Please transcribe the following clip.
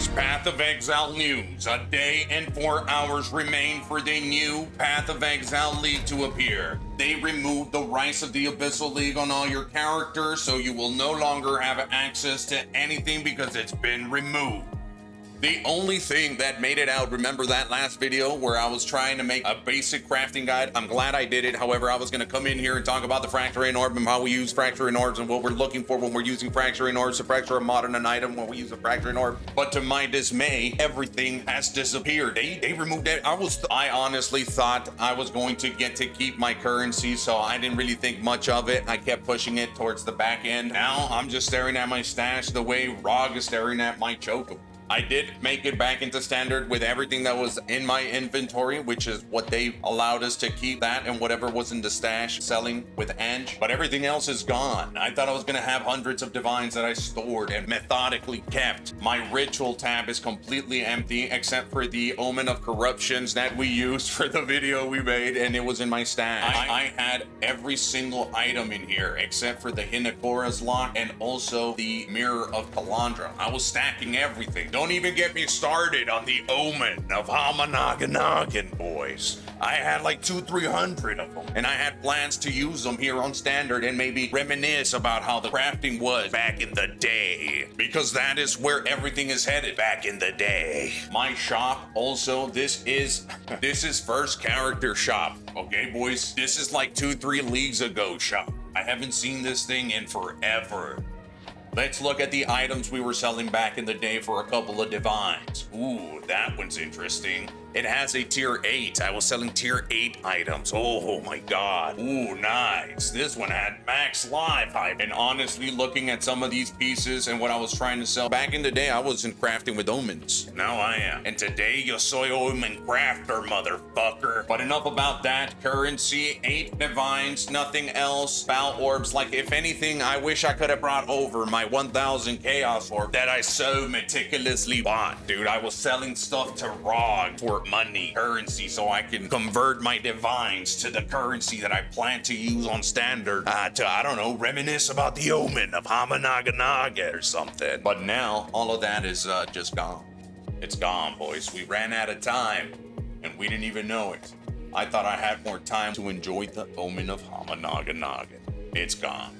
boys, Path of Exile news. A day and 4 hours remain for the new Path of Exile League to appear. They removed the rights of the Abyssal League on all your characters, so you will no longer have access to anything because it's been removed. The only thing that made it out, remember that last video where I was trying to make a basic crafting guide? I'm glad I did it. However, I was going to come in here and talk about the fracturing orb and how we use fracturing orbs and what we're looking for when we're using fracturing orbs to fracture a mod and an item when we use a fracturing orb. But to my dismay, everything has disappeared. They removed it. I honestly thought I was going to get to keep my currency, so I didn't really think much of it. I kept pushing it towards the back end. Now I'm just staring at my stash the way Rog is staring at my choke. I did make it back into standard with everything that was in my inventory, which is what they allowed us to keep, that and whatever was in the stash selling with Ange. But everything else is gone. I thought I was going to have hundreds of divines that I stored and methodically kept. My ritual tab is completely empty except for the Omen of Corruptions that we used for the video we made, and it was in my stash. I had every single item in here except for the Hinakora's lock and also the Mirror of Kalandra. I was stacking everything. Don't even get me started on the Omen of Hamanaganagan, boys. I had like 200-300 of them, and I had plans to use them here on standard and maybe reminisce about how the crafting was back in the day, because that is where everything is headed back in the day. My shop also, this is first character shop, okay, boys? This is like 2-3 leagues ago shop. I haven't seen this thing in forever. Let's look at the items we were selling back in the day for a couple of divines. Ooh, that one's interesting. It has a tier 8. I was selling tier 8 items. Oh my god. Ooh, nice. This one had max life hype. And honestly, looking at some of these pieces and what I was trying to sell, back in the day, I wasn't crafting with omens. Now I am. And today, yo soy omen crafter, motherfucker. But enough about that. Currency, 8 divines, nothing else. Vaal orbs. Like, if anything, I wish I could have brought over my 1000 chaos orb that I so meticulously bought. Dude, I was selling stuff to Rog for money, currency, so I can convert my divines to the currency that I plan to use on standard to, I don't know, reminisce about the Omen of Hamanaganaga or something. But now, all of that is just gone. It's gone, boys. We ran out of time, and we didn't even know it. I thought I had more time to enjoy the Omen of Hamanaganaga. It's gone.